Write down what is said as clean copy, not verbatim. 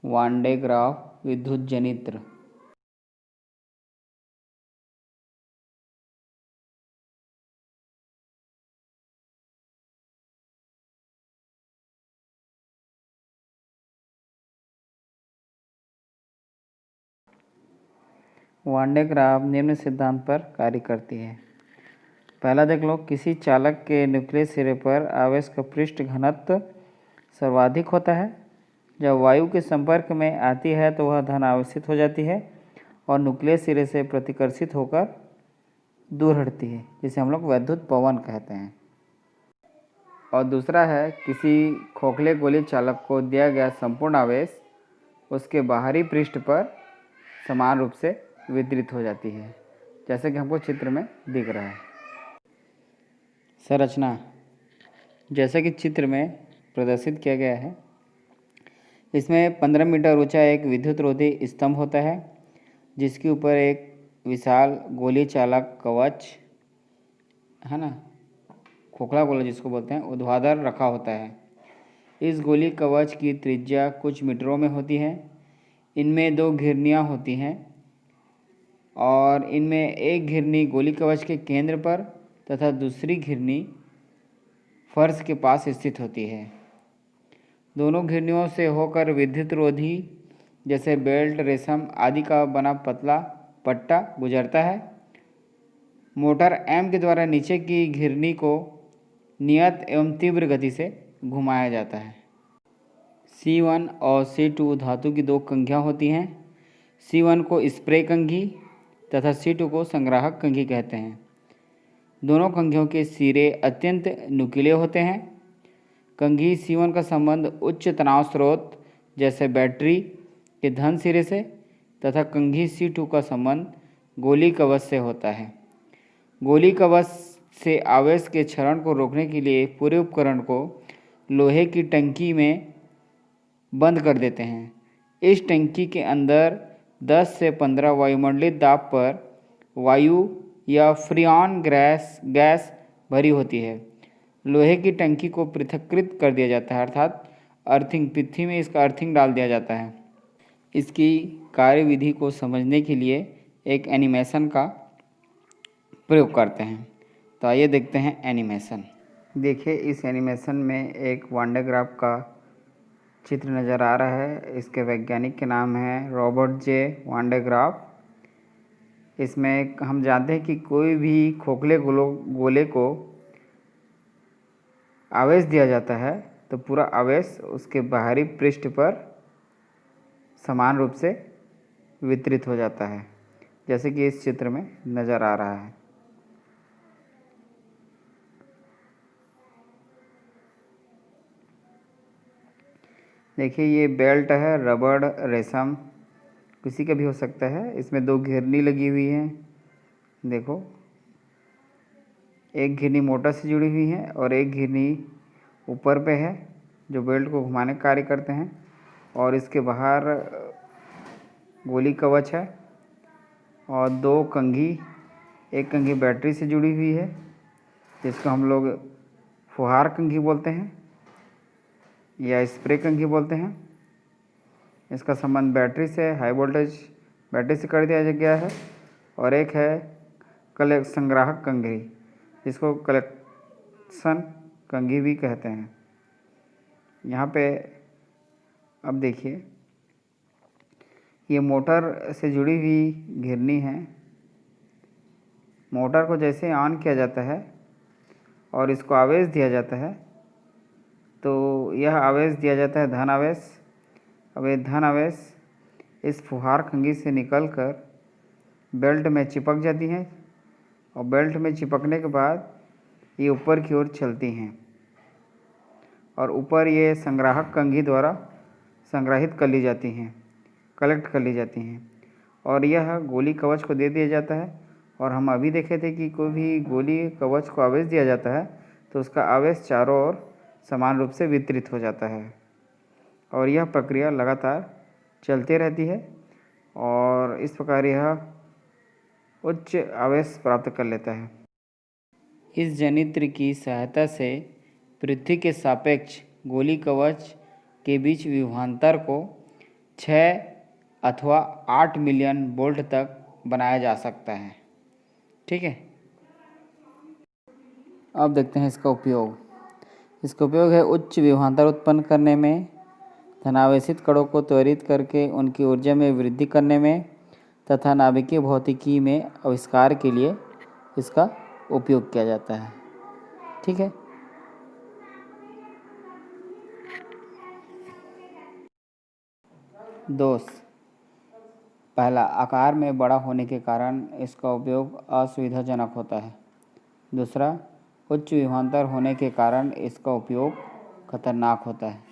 One day graph विद्युत जनित्र। One day graph निम्न सिद्धांत पर कार्य करती है। पहला देख लो, किसी चालक के न्यूक्लियस सिरे पर आवेश का पृष्ठ घनत्व सर्वाधिक होता है। जब वायु के संपर्क में आती है तो वह धन आवेशित हो जाती है और न्यूक्लियस सिरे से प्रतिकर्षित होकर दूर हटती है, जिसे हम लोग वैद्युत पवन कहते हैं। और दूसरा है, किसी खोखले गोली चालक को दिया गया संपूर्ण आवेश उसके बाहरी पृष्ठ पर समान रूप से वितरित हो जाती है, जैसे कि हमको चित्र में दिख रहा है। संरचना जैसे कि चित्र में प्रदर्शित किया गया है, इसमें 15 मीटर ऊंचा एक विद्युत रोधी स्तंभ होता है, जिसके ऊपर एक विशाल गोली चालक कवच है ना, खोखला गोला जिसको बोलते हैं, ऊर्ध्वाधर रखा होता है। इस गोली कवच की त्रिज्या कुछ मीटरों में होती है। इनमें 2 घिरनियाँ होती हैं और इनमें एक घिरनी गोली कवच के केंद्र पर तथा दूसरी घिरनी फर्श के पास स्थित होती है। दोनों घिरनियों से होकर विद्युत रोधी जैसे बेल्ट, रेशम आदि का बना पतला पट्टा गुजरता है। मोटर एम के द्वारा नीचे की घिरनी को नियत एवं तीव्र गति से घुमाया जाता है। C1 और C2 धातु की 2 कंघियाँ होती हैं। C1 को स्प्रे कंघी तथा C2 को संग्राहक कंघी कहते हैं। दोनों कंघियों के सिरे अत्यंत नुकीले होते हैं। कंघी C1 का संबंध उच्च तनाव स्रोत जैसे बैटरी के धन सिरे से तथा कंघी C2 का संबंध गोली कवच से होता है। गोली कवच से आवेश के क्षरण को रोकने के लिए पूरे उपकरण को लोहे की टंकी में बंद कर देते हैं। इस टंकी के अंदर 10 से 15 वायुमंडलीय दाब पर वायु या फ्रियॉन गैस भरी होती है। लोहे की टंकी को पृथक्कृत कर दिया जाता है, अर्थात अर्थिंग, पृथ्वी में इसका अर्थिंग डाल दिया जाता है। इसकी कार्यविधि को समझने के लिए एक एनिमेशन का प्रयोग करते हैं। तो आइए देखते हैं एनिमेशन। देखिए, इस एनिमेशन में एक वान डे ग्राफ का चित्र नज़र आ रहा है। इसके वैज्ञानिक के नाम है रॉबर्ट जे वान डे ग्राफ। इसमें हम जानते हैं कि कोई भी खोखले गोले को आवेश दिया जाता है तो पूरा आवेश उसके बाहरी पृष्ठ पर समान रूप से वितरित हो जाता है, जैसे कि इस चित्र में नज़र आ रहा है। देखिए, ये बेल्ट है, रबड़, रेशम, किसी का भी हो सकता है। इसमें 2 घिरनी लगी हुई हैं। देखो, एक घिरनी मोटर से जुड़ी हुई है और एक घिरनी ऊपर पे है जो बेल्ट को घुमाने का कार्य करते हैं। और इसके बाहर गोली कवच है और 2 कंघी, एक कंघी बैटरी से जुड़ी हुई है जिसको हम लोग फुहार कंघी बोलते हैं या स्प्रे कंघी बोलते हैं। इसका संबंध बैटरी से, हाई वोल्टेज बैटरी से कर दिया गया है। और एक है संग्राहक कंघी, जिसको कलेक्शन कंघी भी कहते हैं। यहाँ पे अब देखिए, ये मोटर से जुड़ी हुई घिरनी है। मोटर को जैसे ऑन किया जाता है और इसको आवेश दिया जाता है तो यह आवेश दिया जाता है धन आवेश। अब ये धन आवेश इस फुहार कंघी से निकलकर बेल्ट में चिपक जाती हैं और बेल्ट में चिपकने के बाद ये ऊपर की ओर चलती हैं और ऊपर ये संग्राहक कंघी द्वारा संग्रहित कर ली जाती हैं, कलेक्ट कर ली जाती हैं और यह गोली कवच को दे दिया जाता है। और हम अभी देखे थे कि कोई भी गोली कवच को आवेश दिया जाता है तो उसका आवेश चारों ओर समान रूप से वितरित हो जाता है और यह प्रक्रिया लगातार चलती रहती है और इस प्रकार यह उच्च आवेश प्राप्त कर लेता है। इस जनित्र की सहायता से पृथ्वी के सापेक्ष गोली कवच के बीच विभवांतर को 6 अथवा 8 मिलियन वोल्ट तक बनाया जा सकता है। ठीक है, अब देखते हैं इसका उपयोग। इसका उपयोग है उच्च विभवांतर उत्पन्न करने में, धनावेशित कणों को त्वरित करके उनकी ऊर्जा में वृद्धि करने में तथा नाभिकीय भौतिकी में आविष्कार के लिए इसका उपयोग किया जाता है। ठीक है, दोष। पहला, आकार में बड़ा होने के कारण इसका उपयोग असुविधाजनक होता है। दूसरा, उच्च विभवांतर होने के कारण इसका उपयोग खतरनाक होता है।